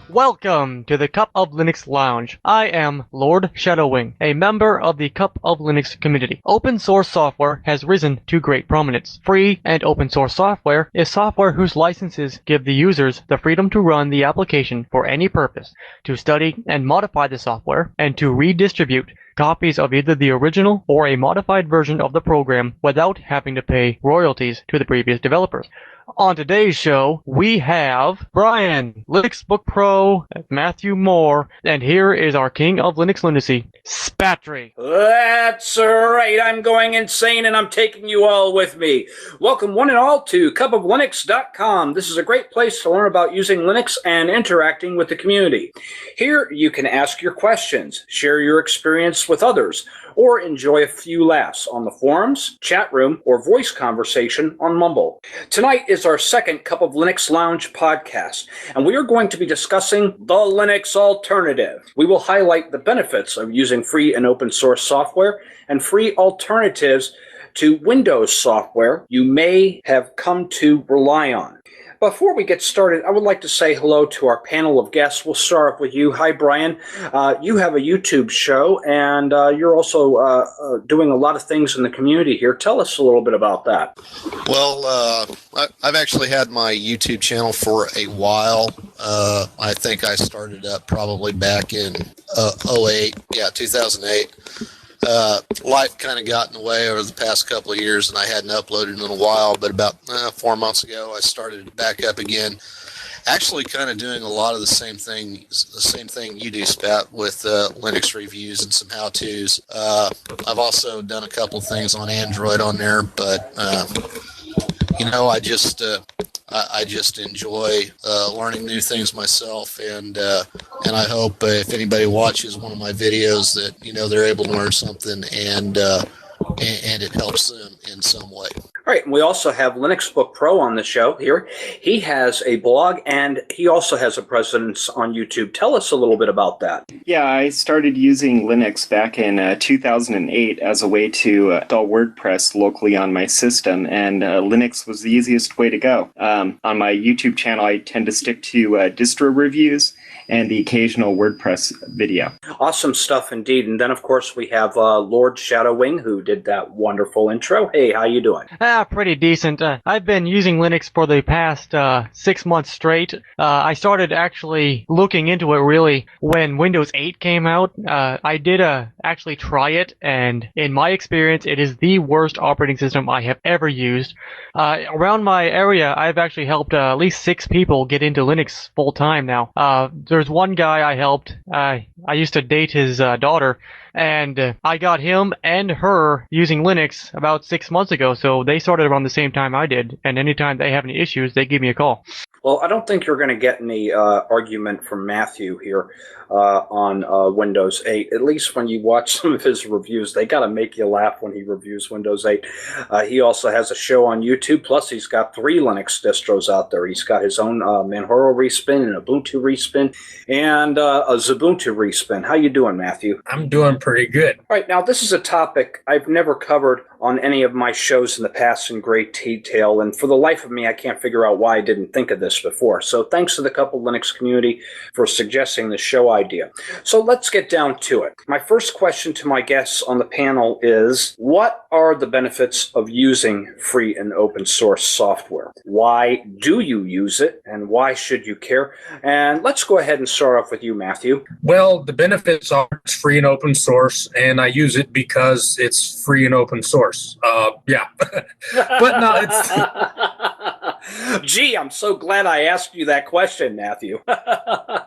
Welcome to the Cup of Linux Lounge. I am Lord Shadowwing, a member of the Cup of Linux community. Open source software has risen to great prominence. Free and open source software is software whose licenses give the users the freedom to run the application for any purpose, to study and modify the software, and to redistribute copies of either the original or a modified version of the program without having to pay royalties to the previous developers. On today's show, we have Brian, Linux Book Pro, Matthew Moore, and here is our king of Linux lunacy, Spatry. That's right, I'm going insane and I'm taking you all with me. Welcome one and all to cupoflinux.com. This is a great place to learn about using Linux and interacting with the community. Here you can ask your questions, share your experience with others, or enjoy a few laughs on the forums, chat room, or voice conversation on Mumble. Tonight is our second Cup of Linux Lounge podcast, and we are going to be discussing the Linux alternative. We will highlight the benefits of using free and open source software and free alternatives to Windows software you may have come to rely on. Before we get started, I would like to say hello to our panel of guests. We'll start off with you. Hi, Brian. You have a YouTube show, and you're also doing a lot of things in the community here. Tell us a little bit about that. Well, I've actually had my YouTube channel for a while. I think I started up probably back in 2008. Life kind of got in the way over the past couple of years, and I hadn't uploaded in a while, but about 4 months ago, I started back up again. Actually kind of doing a lot of the same thing you do, Spat, with Linux reviews and some how-tos. I've also done a couple things on Android on there, but I just enjoy learning new things myself, and I hope if anybody watches one of my videos that they're able to learn something and it helps them in some way. All right, and we also have Linux Book Pro on the show here. He has a blog, and he also has a presence on YouTube. Tell us a little bit about that. Yeah, I started using Linux back in 2008 as a way to install WordPress locally on my system, and Linux was the easiest way to go. On my YouTube channel, I tend to stick to distro reviews and the occasional WordPress video. Awesome stuff indeed. And then, of course, we have Lord Shadowwing, who did that wonderful intro. Hey, how you doing? Pretty decent. I've been using Linux for the past 6 months straight. I started actually looking into it really when Windows 8 came out. I did actually try it, and in my experience, it is the worst operating system I have ever used. Around my area, I've actually helped at least 6 people get into Linux full time now. There's one guy I helped. I used to date his daughter, and I got him and her using Linux about 6 months ago, so they started around the same time I did, and anytime they have any issues, they give me a call. Well, I don't think you're going to get any argument from Matthew here on Windows 8. At least when you watch some of his reviews, they got to make you laugh when he reviews Windows 8. He also has a show on YouTube, plus he's got 3 Linux distros out there. He's got his own Manjaro respin, and Ubuntu respin, and a Xubuntu respin. How you doing, Matthew? I'm doing pretty good. All right, now this is a topic I've never covered on any of my shows in the past in great detail, and for the life of me, I can't figure out why I didn't think of this before. So thanks to the Cup of Linux community for suggesting the show idea. So let's get down to it. My first question to my guests on the panel is, what are the benefits of using free and open source software? Why do you use it, and why should you care? And let's go ahead and start off with you, Matthew. Well, the benefits are it's free and open source, and I use it because it's free and open source. Yeah. But no, it's... Gee, I'm so glad I asked you that question, Matthew.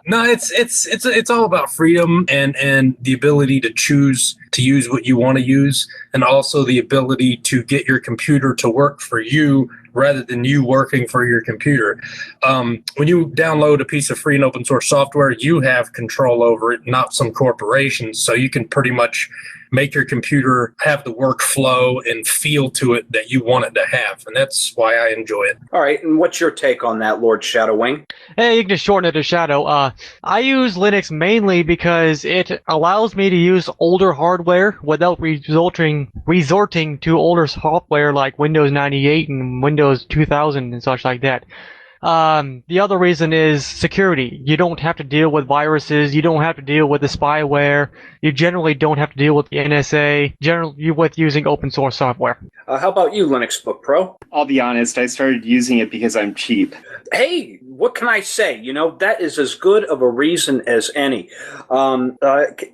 No, it's all about freedom and the ability to choose to use what you want to use, and also the ability to get your computer to work for you rather than you working for your computer. When you download a piece of free and open source software, you have control over it, not some corporations. So you can pretty much make your computer have the workflow and feel to it that you want it to have. And that's why I enjoy it. All right. And what's your take on that, Lord Shadowwing? Hey, you can just shorten it to Shadow. I use Linux mainly because it allows me to use older hardware without resorting to older software like Windows 98 and Windows 2000 and such like that. The other reason is security. You don't have to deal with viruses. You don't have to deal with the spyware. You generally don't have to deal with the NSA. Generally, with using open source software. How about you, Linux Book Pro? I'll be honest, I started using it because I'm cheap. Hey, what can I say? You know, that is as good of a reason as any.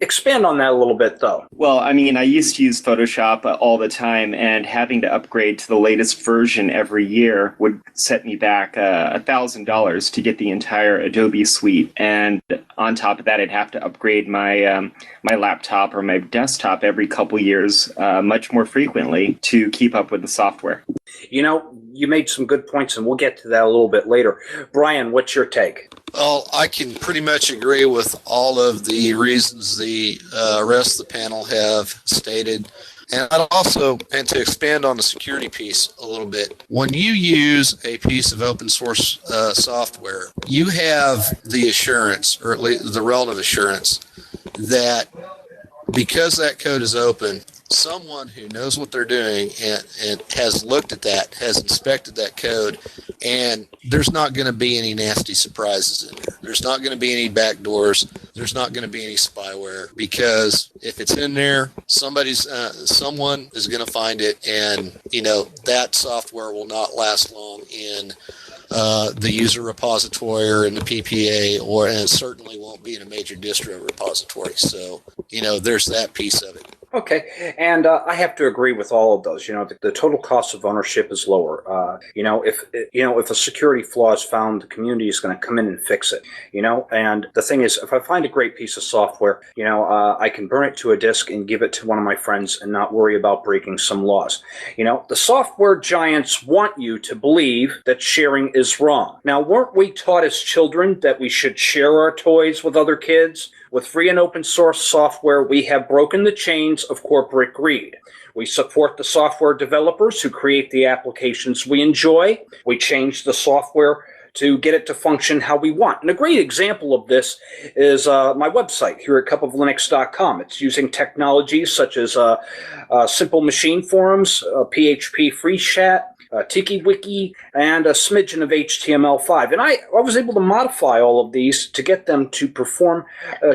Expand on that a little bit, though. Well, I mean, I used to use Photoshop all the time, and having to upgrade to the latest version every year would set me back $1,000 to get the entire Adobe suite. And on top of that, I'd have to upgrade my my laptop or my desktop every couple years, much more frequently, to keep up with the software. You know, you made some good points, and we'll get to that a little bit later. Brian, what's your take? Well, I can pretty much agree with all of the reasons the rest of the panel have stated. And I'd also, and to expand on the security piece a little bit, when you use a piece of open source software, you have the assurance, or at least the relative assurance, that because that code is open, someone who knows what they're doing and has looked at that, has inspected that code, and there's not going to be any nasty surprises in there. There's not going to be any backdoors. There's not going to be any spyware, because if it's in there, someone is going to find it, and that software will not last long in the user repository or in the PPA, and it certainly won't be in a major distro repository. So, there's that piece of it. Okay, and I have to agree with all of those. The total cost of ownership is lower. If a security flaw is found, the community is going to come in and fix it. And the thing is, if I find a great piece of software, I can burn it to a disk and give it to one of my friends and not worry about breaking some laws. The software giants want you to believe that sharing is wrong. Now, weren't we taught as children that we should share our toys with other kids? With free and open source software, we have broken the chains of corporate greed. We support the software developers who create the applications we enjoy. We change the software to get it to function how we want. And a great example of this is my website here at cupoflinux.com. It's using technologies such as simple machine forums, PHP free chat, TikiWiki, and a smidgen of HTML5. And I was able to modify all of these to get them to perform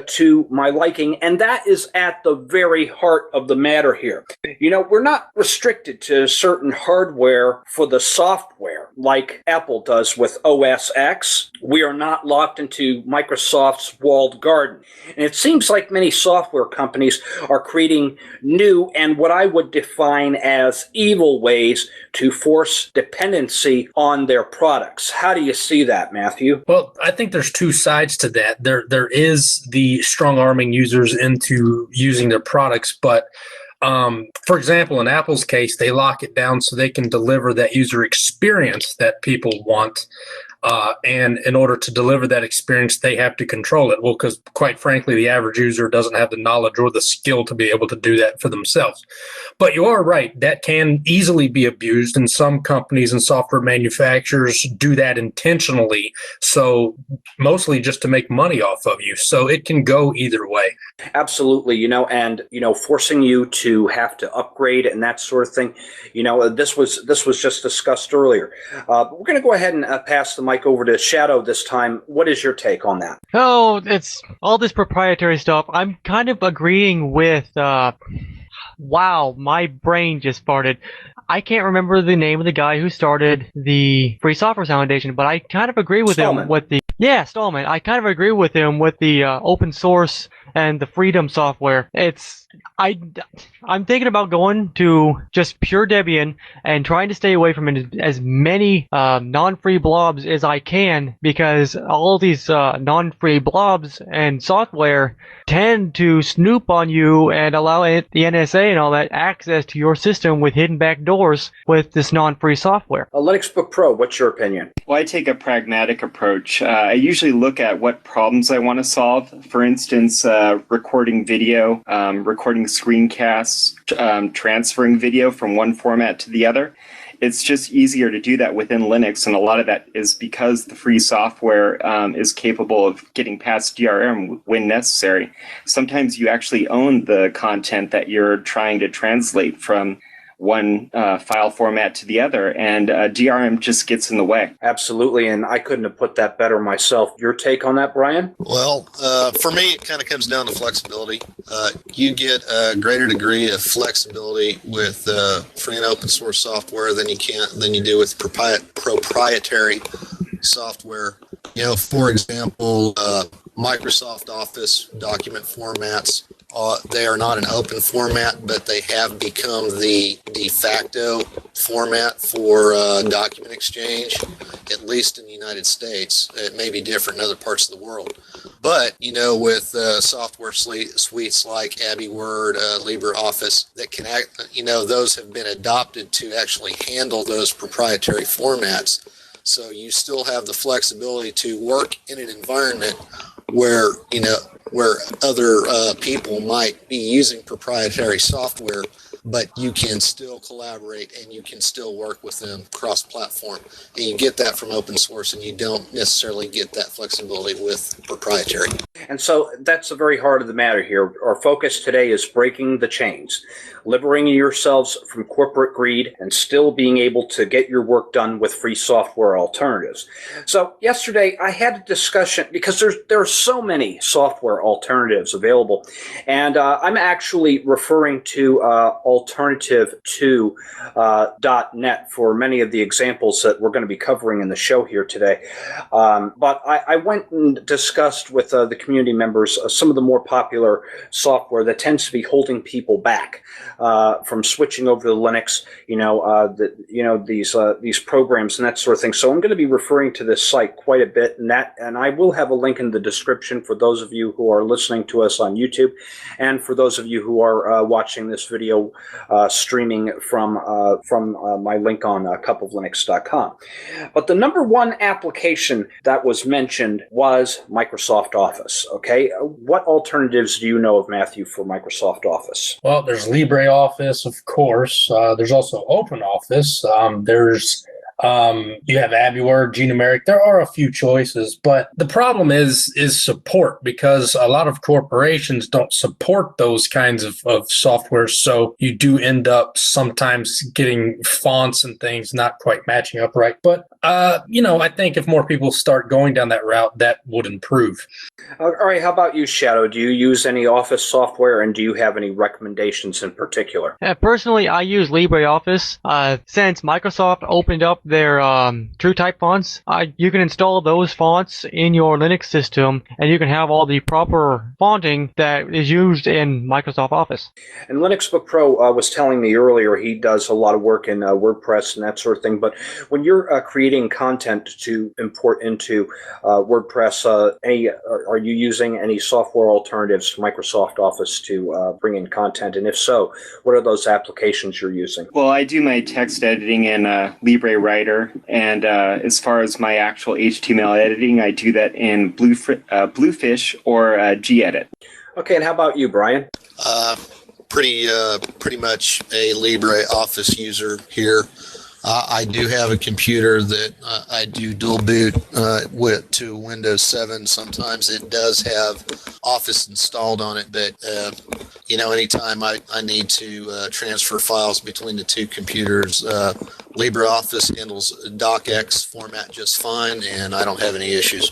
to my liking, and that is at the very heart of the matter here. We're not restricted to certain hardware for the software like Apple does with OS X. We are not locked into Microsoft's walled garden. And it seems like many software companies are creating new and what I would define as evil ways to force dependency on their products. How do you see that, Matthew? Well, I think there's two sides to that. There is the strong arming users into using their products, but for example, in Apple's case, they lock it down so they can deliver that user experience that people want. And in order to deliver that experience, they have to control it. Well, because quite frankly, the average user doesn't have the knowledge or the skill to be able to do that for themselves. But you are right. That can easily be abused, and some companies and software manufacturers do that intentionally. So mostly just to make money off of you. So it can go either way. Absolutely. And forcing you to have to upgrade and that sort of thing. This was just discussed earlier. We're going to go ahead and pass the mic over to Shadow this time. What is your take on that? Oh, it's all this proprietary stuff. I'm kind of agreeing with, wow, my brain just farted. I can't remember the name of the guy who started the Free Software Foundation, but I kind of agree with him with the, Stallman. I kind of agree with him with the open source and the freedom software. I'm thinking about going to just pure Debian and trying to stay away from as many non-free blobs as I can, because all these non-free blobs and software tend to snoop on you and allow the NSA and all that access to your system with hidden backdoors with this non-free software. Linux Book Pro, what's your opinion? Well, I take a pragmatic approach. I usually look at what problems I want to solve. For instance, recording video, recording screencasts, transferring video from one format to the other. It's just easier to do that within Linux, and a lot of that is because the free software is capable of getting past DRM when necessary. Sometimes you actually own the content that you're trying to translate from one file format to the other, and DRM just gets in the way. Absolutely, and I couldn't have put that better myself. Your take on that, Brian? Well, for me, it kind of comes down to flexibility. You get a greater degree of flexibility with free and open source software than you do with proprietary software. For example, Microsoft Office document formats, they are not an open format, but they have become the de facto format for document exchange, at least in the United States. It may be different in other parts of the world. But, with software suites like AbiWord, LibreOffice, that can those have been adopted to actually handle those proprietary formats. So you still have the flexibility to work in an environment where other people might be using proprietary software, but you can still collaborate and you can still work with them cross-platform. And you get that from open source, and you don't necessarily get that flexibility with proprietary. And so that's the very heart of the matter here. Our focus today is breaking the chains, liberating yourselves from corporate greed, and still being able to get your work done with free software alternatives. So yesterday I had a discussion because there are so many software alternatives available, and I'm actually referring to alternative to .NET for many of the examples that we're going to be covering in the show here today. But I went and discussed with the community members some of the more popular software that tends to be holding people back from switching over to Linux, these programs and that sort of thing. So I'm going to be referring to this site quite a bit, and I will have a link in the description for those of you who are listening to us on YouTube, and for those of you who are watching this video streaming from my link on cupoflinux.com. But the number one application that was mentioned was Microsoft Office. Okay, what alternatives do you know of, Matthew, for Microsoft Office? Well, there's LibreOffice, of course. There's also OpenOffice. You have AbiWord, Genumeric. There are a few choices, but the problem is support, because a lot of corporations don't support those kinds of software. So you do end up sometimes getting fonts and things not quite matching up right. But, I think if more people start going down that route, that would improve. All right. How about you, Shadow? Do you use any Office software, and do you have any recommendations in particular? Personally, I use LibreOffice. Since Microsoft opened up their TrueType fonts, you can install those fonts in your Linux system, and you can have all the proper fonting that is used in Microsoft Office. And Linux Book Pro was telling me earlier he does a lot of work in WordPress and that sort of thing. But when you're creating content to import into WordPress, are you using any software alternatives to Microsoft Office to bring in content? And if so, what are those applications you're using? Well, I do my text editing in LibreWriter, and as far as my actual HTML editing, I do that in Bluefish or gedit. Okay, and how about you, Brian? Pretty much a LibreOffice user here. I do have a computer that I do dual boot to Windows 7. Sometimes it does have Office installed on it, but anytime I need to transfer files between the two computers, LibreOffice handles DocX format just fine, and I don't have any issues.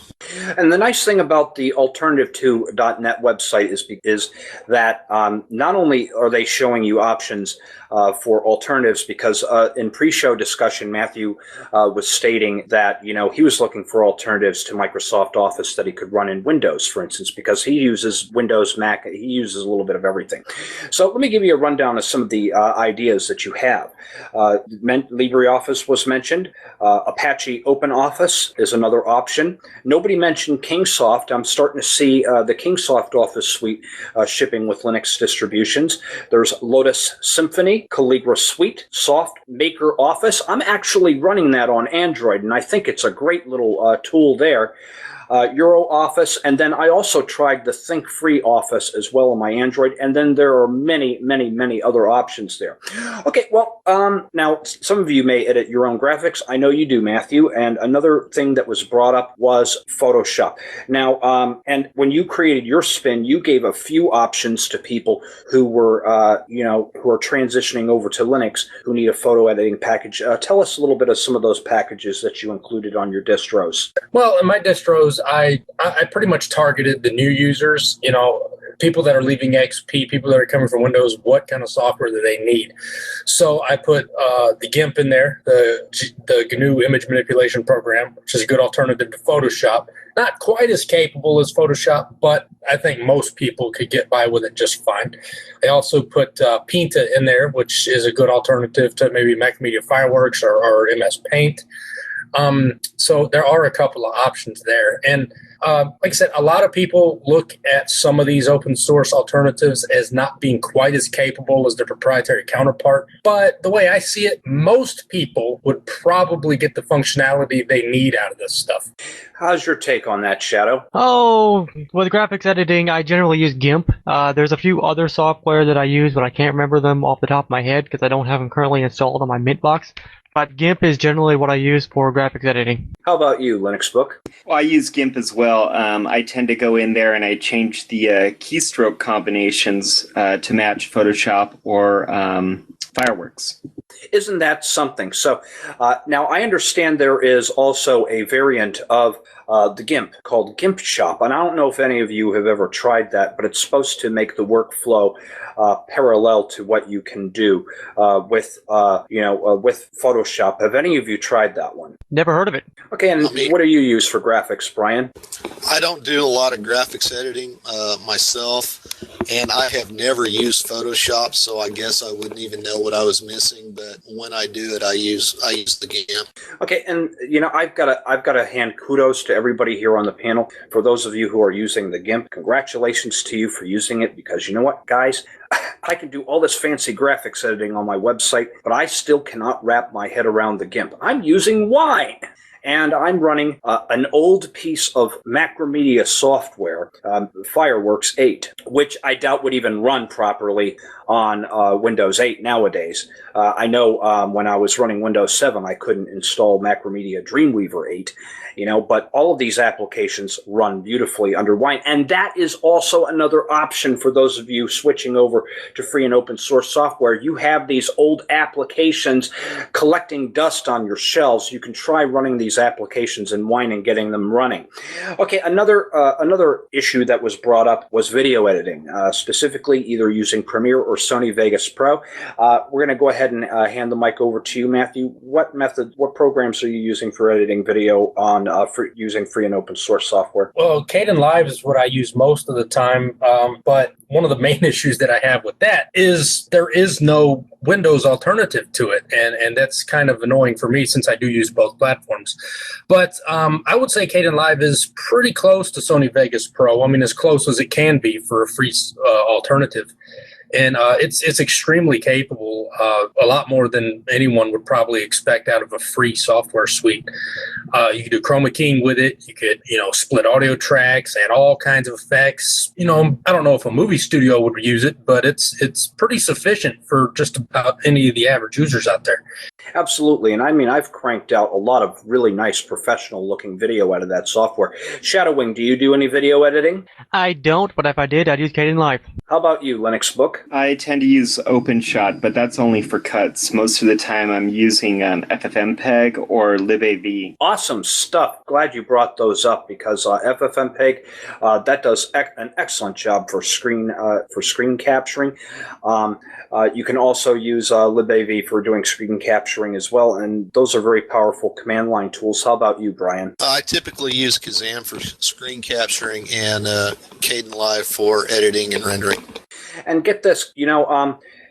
And the nice thing about the alternative to .NET website is that not only are they showing you options for alternatives, because in pre-show discussion, Matthew was stating that he was looking for alternatives to Microsoft Office that he could run in Windows, for instance, because he uses Windows, Mac, he uses a little bit of everything. So let me give you a rundown of some of the ideas that you have. LibreOffice was mentioned. Apache OpenOffice is another option. Nobody mentioned Kingsoft. I'm starting to see the Kingsoft Office suite shipping with Linux distributions. There's Lotus Symphony, Calligra Suite, Soft Maker Office. I'm actually running that on Android, and I think it's a great little tool there. Euro Office, and then I also tried the Think Free Office as well on my Android, and then there are many, many, many other options there. Okay, well, now some of you may edit your own graphics. I know you do, Matthew, and another thing that was brought up was Photoshop. Now, and when you created your spin, you gave a few options to people who were, who are transitioning over to Linux, who need a photo editing package. Tell us a little bit of some of those packages that you included on your distros. Well, in my distros, I pretty much targeted the new users, people that are leaving XP, people that are coming from Windows, what kind of software do they need? So I put the GIMP in there, the GNU image manipulation program, which is a good alternative to Photoshop. Not quite as capable as Photoshop, but I think most people could get by with it just fine. I also put Pinta in there, which is a good alternative to maybe Macromedia Fireworks or MS Paint. So there are a couple of options there. And like I said, a lot of people look at some of these open source alternatives as not being quite as capable as their proprietary counterpart. But the way I see it, most people would probably get the functionality they need out of this stuff. How's your take on that, Shadow? Oh, with graphics editing, I generally use GIMP. There's a few other software that I use, but I can't remember them off the top of my head because I don't have them currently installed on my Mint box. But GIMP is generally what I use for graphics editing. How about you, Linux Book? Well, I use GIMP as well. I tend to go in there and I change the keystroke combinations to match Photoshop or Fireworks. Isn't that something? So now I understand there is also a variant of the GIMP called GIMP Shop, and I don't know if any of you have ever tried that, but it's supposed to make the workflow parallel to what you can do with Photoshop. Have any of you tried that one? Never heard of it. Okay, and what do you use for graphics, Brian? I don't do a lot of graphics editing myself, and I have never used Photoshop, so I guess I wouldn't even know what I was missing. But when I do it, I use the GIMP. Okay, and I've got to hand kudos to everybody here on the panel. For those of you who are using the GIMP, congratulations to you for using it, because you know what, guys? I can do all this fancy graphics editing on my website, but I still cannot wrap my head around the GIMP. I'm using Wine. And I'm running an old piece of Macromedia software, Fireworks 8, which I doubt would even run properly on Windows 8 nowadays. I know when I was running Windows 7, I couldn't install Macromedia Dreamweaver 8, but all of these applications run beautifully under Wine. And that is also another option for those of you switching over to free and open source software. You have these old applications collecting dust on your shelves. You can try running these applications in Wine and getting them running. Okay, another issue that was brought up was video editing, specifically either using Premiere or Sony Vegas Pro. We're going to go ahead and hand the mic over to you, Matthew. What programs are you using for editing video on using free and open source software? Well, Kdenlive is what I use most of the time, but one of the main issues that I have with that is there is no Windows alternative to it, and that's kind of annoying for me since I do use both platforms. But I would say Kdenlive is pretty close to Sony Vegas Pro. I mean, as close as it can be for a free alternative. And it's extremely capable, a lot more than anyone would probably expect out of a free software suite. You could do chroma keying with it. You could, split audio tracks, add all kinds of effects. I don't know if a movie studio would use it, but it's pretty sufficient for just about any of the average users out there. Absolutely. And I mean, I've cranked out a lot of really nice professional-looking video out of that software. Shadowwing, do you do any video editing? I don't, but if I did, I'd use Kdenlive. How about you, Linux Book? I tend to use OpenShot, but that's only for cuts. Most of the time I'm using FFmpeg or LibAV. Awesome stuff. Glad you brought those up, because FFmpeg, that does an excellent job for screen capturing. You can also use LibAV for doing screen capturing as well, and those are very powerful command line tools. How about you, Brian? I typically use Kazam for screen capturing and Kdenlive for editing and rendering. And get this,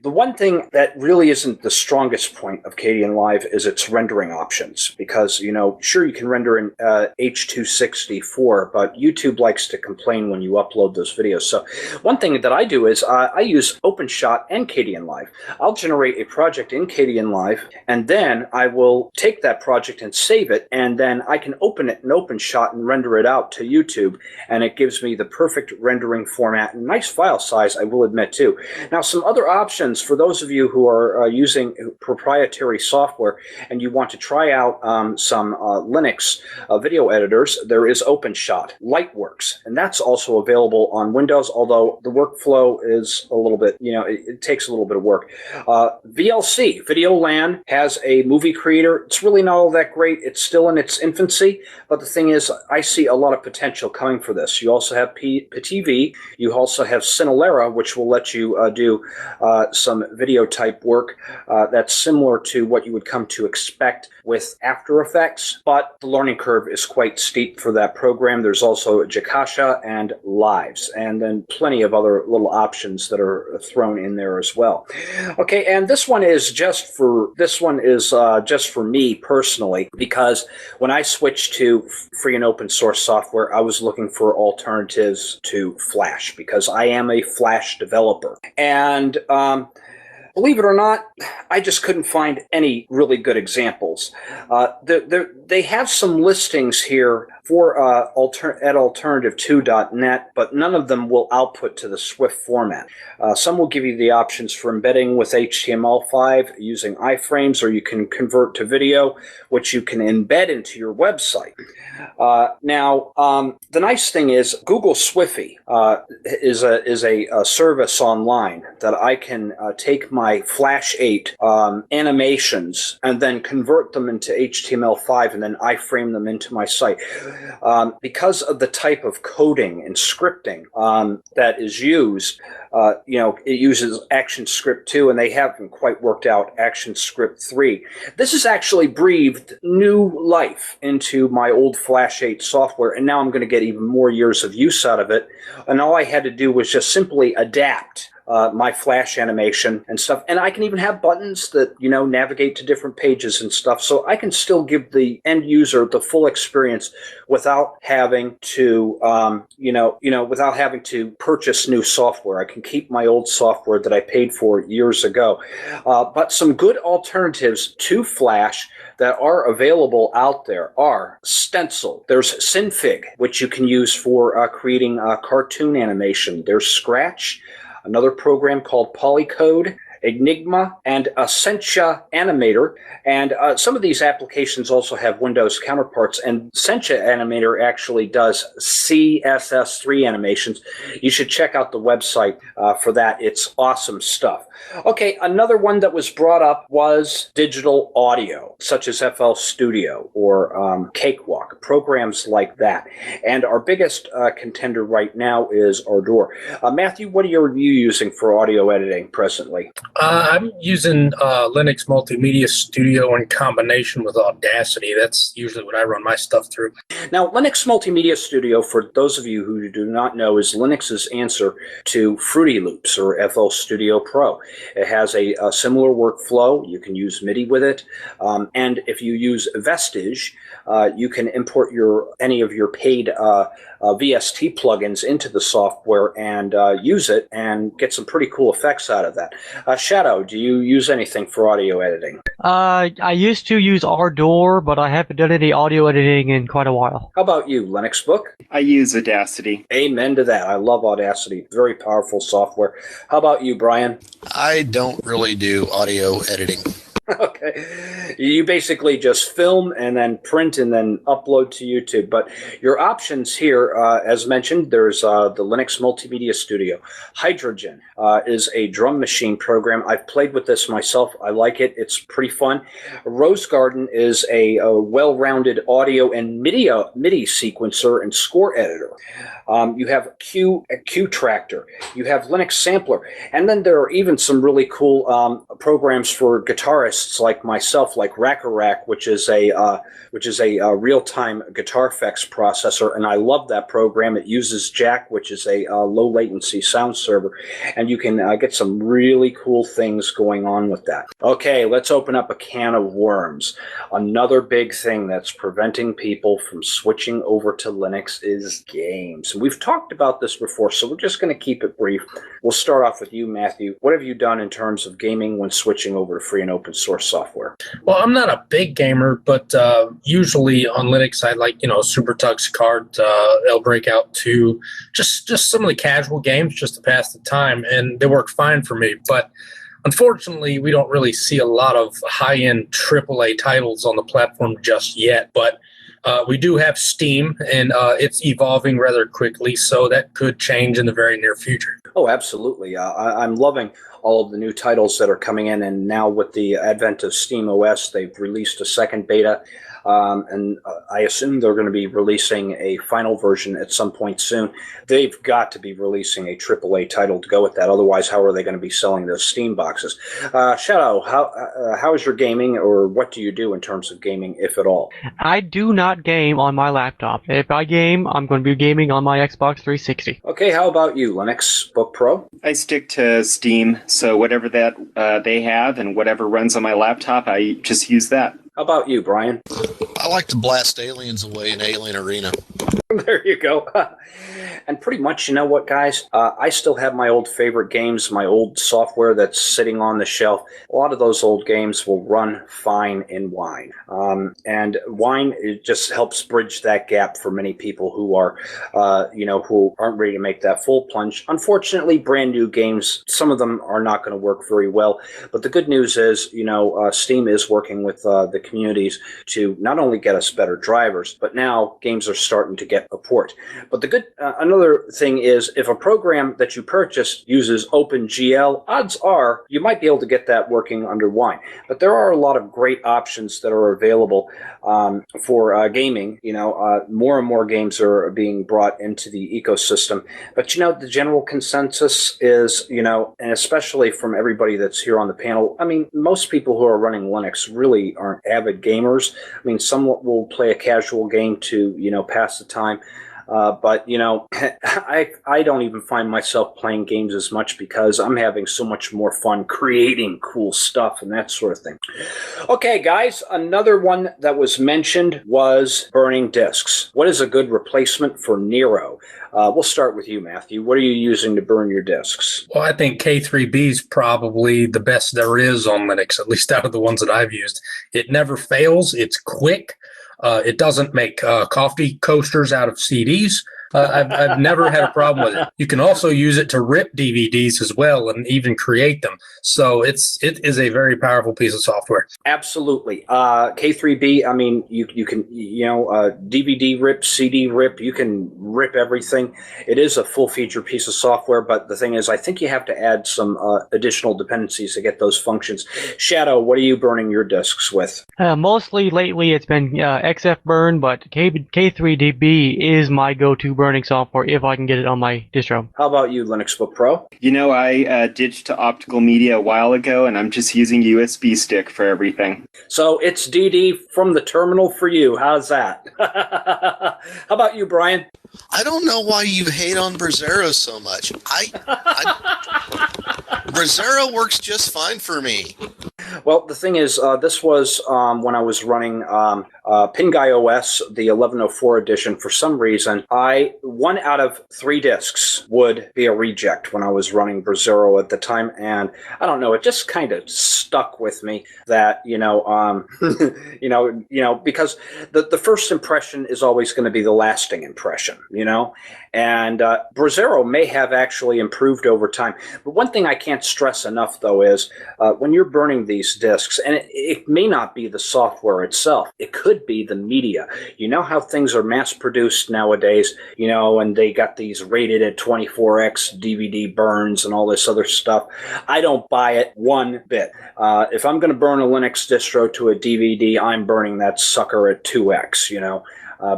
The one thing that really isn't the strongest point of Kdenlive is its rendering options, because, sure, you can render in H.264, but YouTube likes to complain when you upload those videos. So one thing that I do is I use OpenShot and Kdenlive. I'll generate a project in Kdenlive, and then I will take that project and save it, and then I can open it in OpenShot and render it out to YouTube, and it gives me the perfect rendering format and nice file size, I will admit, too. Now, some other options for those of you who are using proprietary software and you want to try out some Linux video editors, there is OpenShot, Lightworks, and that's also available on Windows, although the workflow is a little bit, it takes a little bit of work. VLC, Videoland, has a movie creator. It's really not all that great. It's still in its infancy, but the thing is, I see a lot of potential coming for this. You also have PTV. You also have Cinelera, which will let you do some video type work that's similar to what you would come to expect with After Effects, but the learning curve is quite steep for that program. There's also Jacasha and Lives, and then plenty of other little options that are thrown in there as well. Okay, and this one is just for me personally, because when I switched to free and open source software, I was looking for alternatives to Flash, because I am a Flash developer. And believe it or not, I just couldn't find any really good examples. They have some listings here for at alternative2.net, but none of them will output to the Swift format. Some will give you the options for embedding with HTML5 using iframes, or you can convert to video, which you can embed into your website. Now, the nice thing is Google Swifty is a service online that I can take my Flash 8 animations and then convert them into HTML5 and then iframe them into my site. Because of the type of coding and scripting that is used, it uses ActionScript 2, and they haven't quite worked out ActionScript 3. This has actually breathed new life into my old Flash 8 software, and now I'm going to get even more years of use out of it. And all I had to do was just simply adapt my Flash animation and stuff. And I can even have buttons that, navigate to different pages and stuff. So I can still give the end user the full experience without having to, without having to purchase new software. I can keep my old software that I paid for years ago. But some good alternatives to Flash that are available out there are Stencil. There's Synfig, which you can use for creating cartoon animation. There's Scratch, another program called Polycode, Enigma, and Sencha Animator. And some of these applications also have Windows counterparts, and Sencha Animator actually does CSS3 animations. You should check out the website for that. It's awesome stuff. Okay, another one that was brought up was digital audio, such as FL Studio or Cakewalk, programs like that. And our biggest contender right now is Ardour. Matthew, what are you using for audio editing presently? I'm using Linux Multimedia Studio in combination with Audacity. That's usually what I run my stuff through. Now, Linux Multimedia Studio, for those of you who do not know, is Linux's answer to Fruity Loops or FL Studio Pro. It has a similar workflow. You can use MIDI with it. And if you use Vestige, you can import any of your paid VST plugins into the software and use it and get some pretty cool effects out of that. Shadow, do you use anything for audio editing? I used to use Ardour, but I haven't done any audio editing in quite a while. How about you, Linux Book? I use Audacity. Amen to that. I love Audacity. Very powerful software. How about you, Brian? I don't really do audio editing. Okay. You basically just film and then print and then upload to YouTube. But your options here, as mentioned, there's the Linux Multimedia Studio. Hydrogen is a drum machine program. I've played with this myself. I like it. It's pretty fun. Rose Garden is a well-rounded audio and MIDI sequencer and score editor. You have Q Tractor. You have Linux Sampler. And then there are even some really cool programs for guitarists hosts like myself, like Rack, which is a real-time guitar effects processor, and I love that program. It uses Jack, which is a low latency sound server, and you can get some really cool things going on with that. Okay, let's open up a can of worms. Another big thing that's preventing people from switching over to Linux is games. We've talked about this before, so we're just going to keep it brief. We'll start off with you, Matthew. What have you done in terms of gaming when switching over to free and open source software? Well, I'm not a big gamer, but usually on Linux, I like, Super Tux Kart, El Breakout 2, just some of the casual games just to pass the time, and they work fine for me. But unfortunately, we don't really see a lot of high-end AAA titles on the platform just yet. But we do have Steam, and it's evolving rather quickly, so that could change in the very near future. Oh, absolutely. I'm loving all of the new titles that are coming in, and now with the advent of Steam OS, they've released a second beta. And I assume they're going to be releasing a final version at some point soon. They've got to be releasing a AAA title to go with that. Otherwise, how are they going to be selling those Steam boxes? Shadow, how is your gaming, or what do you do in terms of gaming, if at all? I do not game on my laptop. If I game, I'm going to be gaming on my Xbox 360. Okay, how about you, Linux Book Pro? I stick to Steam, so whatever that they have and whatever runs on my laptop, I just use that. How about you, Brian? I like to blast aliens away in Alien Arena. There you go. And pretty much, you know what, guys? I still have my old favorite games, my old software that's sitting on the shelf. A lot of those old games will run fine in Wine. And Wine, it just helps bridge that gap for many people who are, who aren't ready to make that full plunge. Unfortunately, brand new games, some of them are not going to work very well. But the good news is, Steam is working with the communities to not only get us better drivers, but now games are starting to get a port. But another thing is, if a program that you purchase uses OpenGL, odds are you might be able to get that working under Wine. But there are a lot of great options that are available for gaming. More and more games are being brought into the ecosystem. But the general consensus is, and especially from everybody that's here on the panel, I mean, most people who are running Linux really aren't avid gamers. I mean, some will play a casual game to, pass the time. But I don't even find myself playing games as much because I'm having so much more fun creating cool stuff and that sort of thing. Okay, guys, another one that was mentioned was burning disks. What is a good replacement for Nero? We'll start with you, Matthew. What are you using to burn your disks? Well, I think K3B is probably the best there is on Linux, at least out of the ones that I've used. It never fails. It's quick. It doesn't make coffee coasters out of CDs. I've never had a problem with it. You can also use it to rip DVDs as well and even create them. So it is a very powerful piece of software. Absolutely. K3B, I mean, you can, DVD rip, CD rip, you can rip everything. It is a full-feature piece of software, but the thing is, I think you have to add some additional dependencies to get those functions. Shadow, what are you burning your disks with? Mostly lately it's been XFburn, but K3DB is my go-to burning software if I can get it on my distro. How about you, Linux Book Pro? I ditched to optical media a while ago, and I'm just using USB stick for everything. So it's DD from the terminal for you. How's that? How about you, Brian? I don't know why you hate on Brasero so much. Brasero works just fine for me. Well, the thing is, this was when I was running Pinguy OS, the 1104 edition. For some reason, 1 out of 3 disks would be a reject when I was running Brasero at the time, and I don't know, it just kind of stuck with me that because the first impression is always going to be the lasting impression, and Brasero may have actually improved over time. But one thing I can't stress enough, though, is when you're burning these disks, and it may not be the software itself, it could be the media. You know how things are mass-produced nowadays, and they got these rated at 24x DVD burns and all this other stuff. I don't buy it one bit. If I'm going to burn a Linux distro to a DVD, I'm burning that sucker at 2x,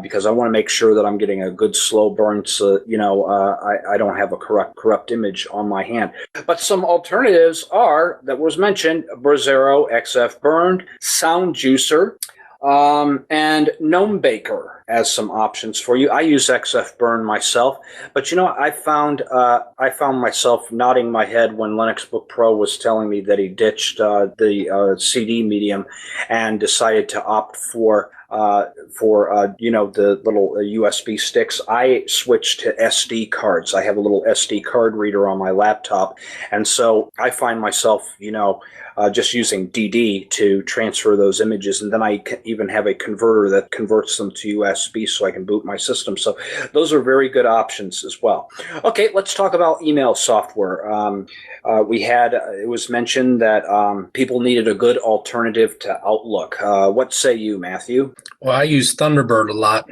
because I want to make sure that I'm getting a good slow burn, so I don't have a corrupt image on my hand. But some alternatives are that was mentioned: Brasero, XF Burned, Sound Juicer, and Gnome Baker as some options for you. I use XF Burn myself, but I found myself nodding my head when Linux Book Pro was telling me that he ditched the CD medium and decided to opt for the little USB sticks. I switched to SD cards. I have a little SD card reader on my laptop, and so I find myself, just using DD to transfer those images, and then I even have a converter that converts them to USB so I can boot my system. So those are very good options as well. Okay, let's talk about email software. It was mentioned that people needed a good alternative to Outlook. What say you, Matthew? Well, I use Thunderbird a lot,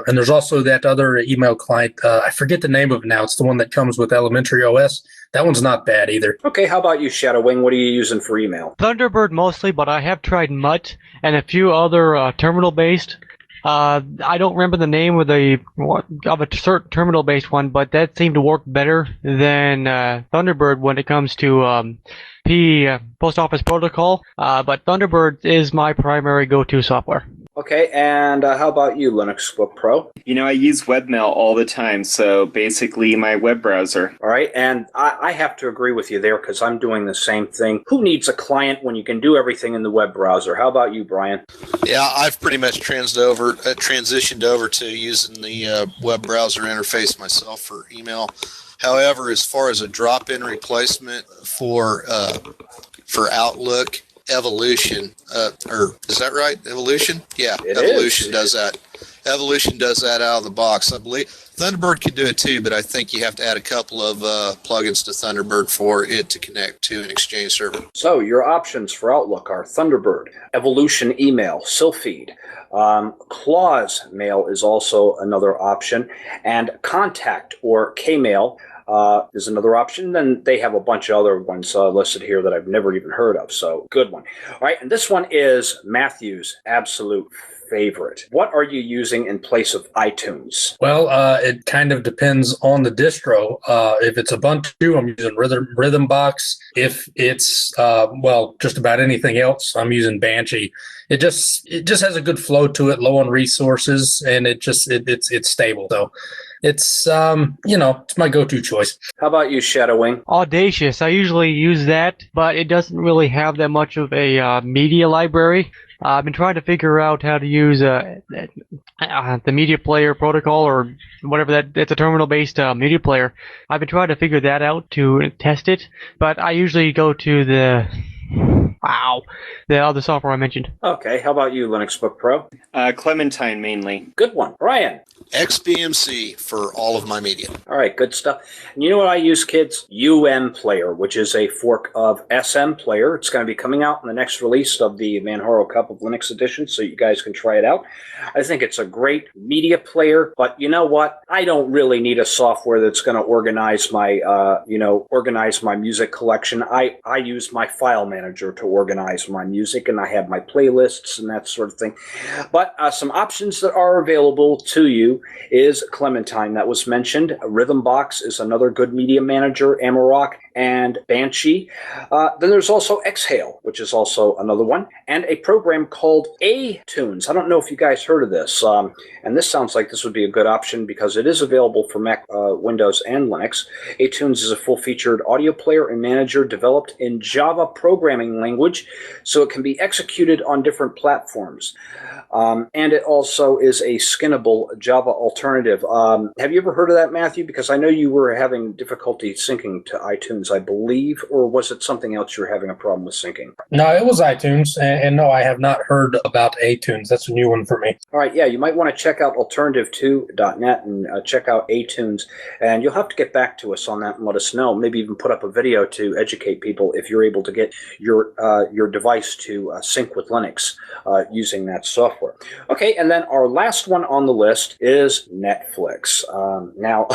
and there's also that other email client. I forget the name of it now. It's the one that comes with Elementary OS. That one's not bad either. Okay, how about you, Shadowwing? What are you using for email? Thunderbird mostly, but I have tried Mutt and a few other terminal-based. I don't remember the name of a certain terminal-based one, but that seemed to work better than Thunderbird when it comes to Post Office Protocol. But Thunderbird is my primary go-to software. Okay, and how about you, Linux Book Pro? I use webmail all the time, so basically my web browser. All right, and I have to agree with you there because I'm doing the same thing. Who needs a client when you can do everything in the web browser? How about you, Brian? Yeah, I've pretty much transitioned over to using the web browser interface myself for email. However, as far as a drop-in replacement for Outlook, Evolution, or is that right? Evolution? Yeah, Evolution does that. Evolution does that out of the box. I believe Thunderbird can do it too, but I think you have to add a couple of plugins to Thunderbird for it to connect to an Exchange server. So your options for Outlook are Thunderbird, Evolution Email, Sylpheed. Clause Mail is also another option, and Contact or Kmail is another option. Then they have a bunch of other ones listed here that I've never even heard of. So good one. All right, and this one is Matthew's absolute favorite. What are you using in place of iTunes? Well, it kind of depends on the distro. If it's Ubuntu, I'm using Rhythmbox. If it's just about anything else, I'm using Banshee. It just has a good flow to it, low on resources, and it's stable. So it's it's my go-to choice. How about you, Shadowwing? Audacious. I usually use that, but it doesn't really have that much of a media library. I've been trying to figure out how to use the media player protocol or whatever it's a terminal-based media player. I've been trying to figure that out to test it, but I usually go to the other software I mentioned. Okay, how about you, Linux Book Pro? Clementine mainly. Good one. Brian? XBMC for all of my media. All right, good stuff. And you know what I use, kids? Player, which is a fork of SM Player. It's going to be coming out in the next release of the Manjaro Cup of Linux edition, so you guys can try it out. I think it's a great media player, but you know what? I don't really need a software that's going to organize my music collection. I use my file manager to organize my music, and I have my playlists and that sort of thing. But some options that are available to you is Clementine, that was mentioned. Rhythmbox is another good media manager, Amarok, and Banshee. Then there's also Exhale, which is also another one, and a program called A-Tunes. I don't know if you guys heard of this, and this sounds like this would be a good option because it is available for Mac, Windows, and Linux. A-Tunes is a full-featured audio player and manager developed in Java programming language, so it can be executed on different platforms. And it also is a skinnable Java alternative. Have you ever heard of that, Matthew? Because I know you were having difficulty syncing to iTunes, I believe, or was it something else you were having a problem with syncing? No, it was iTunes, and no, I have not heard about A-Tunes. That's a new one for me. All right, yeah, you might want to check out alternative2.net and check out A-Tunes, and you'll have to get back to us on that and let us know. Maybe even put up a video to educate people if you're able to get your device to sync with Linux using that software. Okay, and then our last one on the list is Netflix. Now,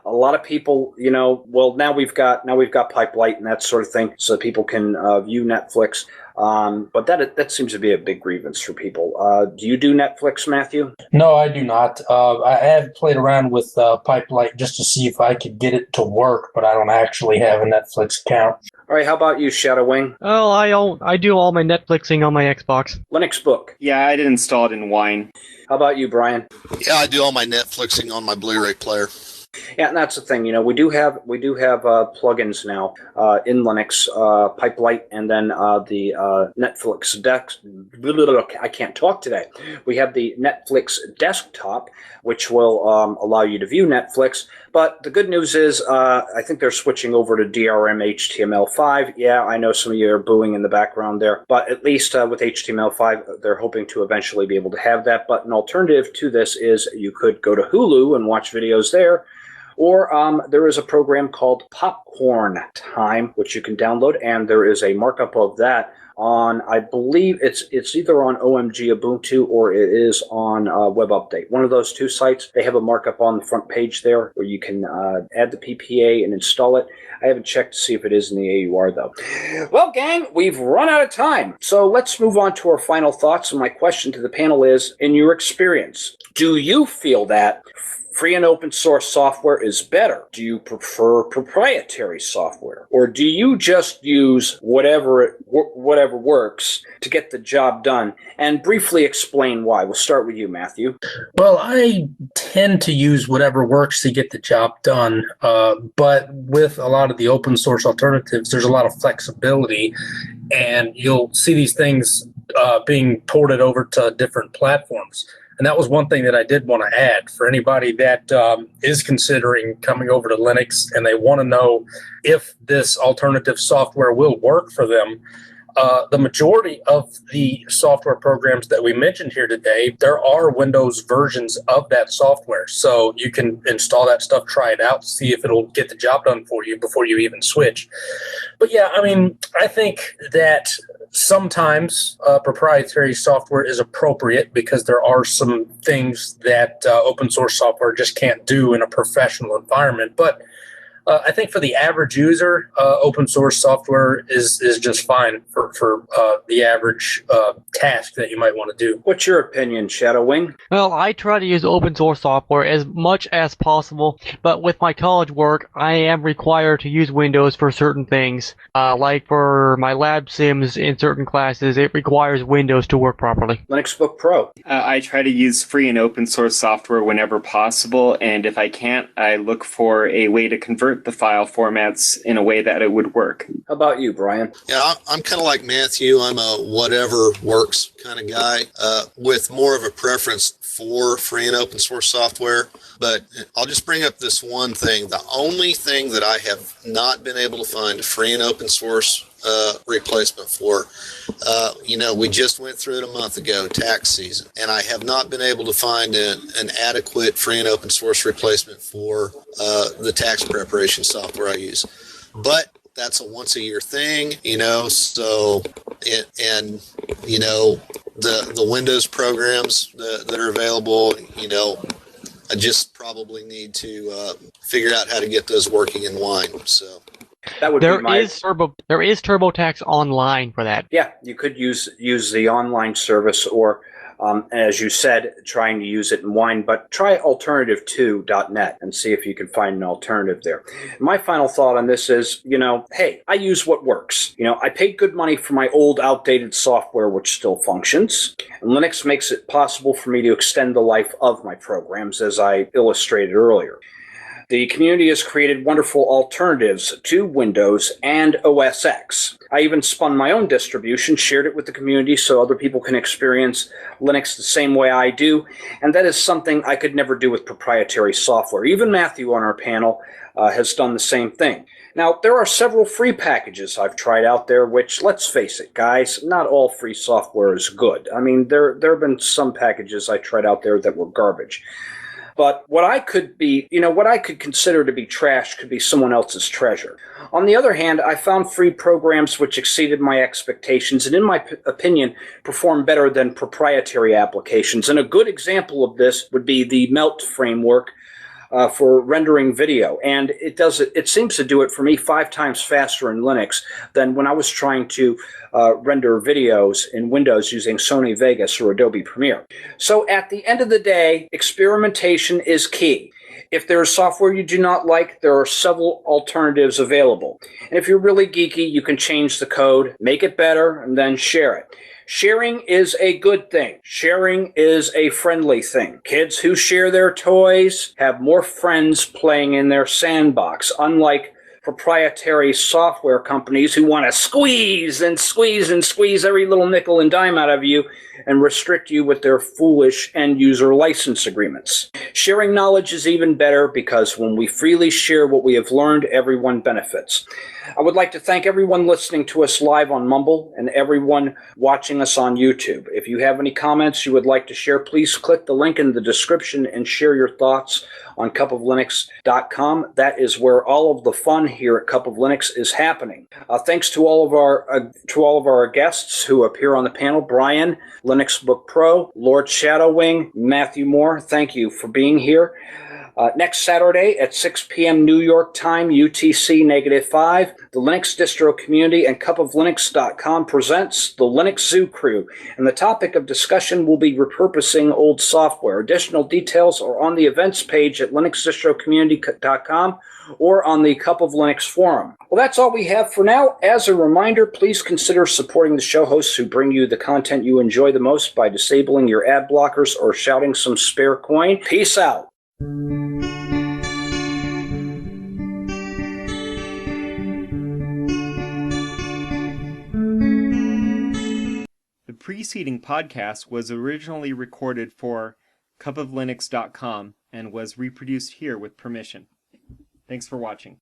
a lot of people, now we've got Pipelight and that sort of thing, so people can view Netflix. But that seems to be a big grievance for people. Do you do Netflix, Matthew? No, I do not. I have played around with Pipelight just to see if I could get it to work, but I don't actually have a Netflix account. All right, how about you, Shadow Wing? Oh, I do all my Netflixing on my Xbox. Linux Book. Yeah, I did install it in Wine. How about you, Brian? Yeah, I do all my Netflixing on my Blu-ray player. Yeah, and that's the thing. We do have plugins now in Linux, Pipelight, and then the Netflix desk. I can't talk today. We have the Netflix desktop, which will allow you to view Netflix. But the good news is, I think they're switching over to DRM HTML5. Yeah, I know some of you are booing in the background there, but at least with HTML5, they're hoping to eventually be able to have that. But an alternative to this is you could go to Hulu and watch videos there. Or there is a program called Popcorn Time, which you can download, and there is a markup of that on, I believe it's either on OMG Ubuntu or it is on Web Update. One of those two sites, they have a markup on the front page there where you can add the PPA and install it. I haven't checked to see if it is in the AUR, though. Well, gang, we've run out of time. So let's move on to our final thoughts. And my question to the panel is, in your experience, do you feel that free and open source software is better? Do you prefer proprietary software? Or do you just use whatever works to get the job done? And briefly explain why. We'll start with you, Matthew. Well, I tend to use whatever works to get the job done. But with a lot of the open source alternatives, there's a lot of flexibility, and you'll see these things being ported over to different platforms. And that was one thing that I did want to add for anybody that is considering coming over to Linux and they want to know if this alternative software will work for them. The majority of the software programs that we mentioned here today, there are Windows versions of that software. So you can install that stuff, try it out, see if it'll get the job done for you before you even switch. But yeah, I mean, I think that sometimes proprietary software is appropriate because there are some things that open source software just can't do in a professional environment. But I think for the average user, open source software is just fine for the average task that you might want to do. What's your opinion, Shadow Wing? Well, I try to use open source software as much as possible, but with my college work, I am required to use Windows for certain things. Like for my lab sims in certain classes, it requires Windows to work properly. Linux Book Pro. I try to use free and open source software whenever possible, and if I can't, I look for a way to convert the file formats in a way that it would work. How about you, Brian? Yeah, I'm kind of like Matthew. I'm a whatever works kind of guy with more of a preference for free and open source software. But I'll just bring up this one thing. The only thing that I have not been able to find a free and open source replacement for, we just went through it a month ago, tax season, and I have not been able to find an adequate free and open source replacement for the tax preparation software I use. But that's a once a year thing, so the Windows programs that are available, I just probably need to figure out how to get those working in Wine. So that would there be my... is TurboTax online for that. Yeah, you could use the online service, or as you said, trying to use it in Wine, but try alternative2.net and see if you can find an alternative there. My final thought on this is, hey, I use what works. I paid good money for my old outdated software, which still functions. And Linux makes it possible for me to extend the life of my programs, as I illustrated earlier. The community has created wonderful alternatives to Windows and OS X. I even spun my own distribution, shared it with the community so other people can experience Linux the same way I do, and that is something I could never do with proprietary software. Even Matthew on our panel has done the same thing. Now, there are several free packages I've tried out there, which, let's face it, guys, not all free software is good. I mean, there have been some packages I tried out there that were garbage. But what I could consider to be trash could be someone else's treasure. On the other hand, I found free programs which exceeded my expectations and, in my opinion, perform better than proprietary applications. And a good example of this would be the Melt framework for rendering video, and it seems to do it for me 5 times faster in Linux than when I was trying to render videos in Windows using Sony Vegas or Adobe Premiere. So at the end of the day, experimentation is key. If there is software you do not like, there are several alternatives available. And if you're really geeky, you can change the code, make it better, and then share it. Sharing is a good thing. Sharing is a friendly thing. Kids who share their toys have more friends playing in their sandbox, unlike proprietary software companies who want to squeeze and squeeze and squeeze every little nickel and dime out of you and restrict you with their foolish end-user license agreements. Sharing knowledge is even better because when we freely share what we have learned, everyone benefits. I would like to thank everyone listening to us live on Mumble and everyone watching us on YouTube. If you have any comments you would like to share, please click the link in the description and share your thoughts on cupoflinux.com. That is where all of the fun here at Cup of Linux is happening. Thanks to all of our guests who appear on the panel: Brian, Linux Book Pro, Lord Shadowwing, Matthew Moore. Thank you for being here. Next Saturday at 6 p.m. New York time, UTC -5, the Linux Distro Community and cupoflinux.com presents the Linux Zoo Crew, and the topic of discussion will be repurposing old software. Additional details are on the events page at linuxdistrocommunity.com or on the Cup of Linux forum. Well, that's all we have for now. As a reminder, please consider supporting the show hosts who bring you the content you enjoy the most by disabling your ad blockers or shouting some spare coin. Peace out. The preceding podcast was originally recorded for cupoflinux.com and was reproduced here with permission. Thanks for watching.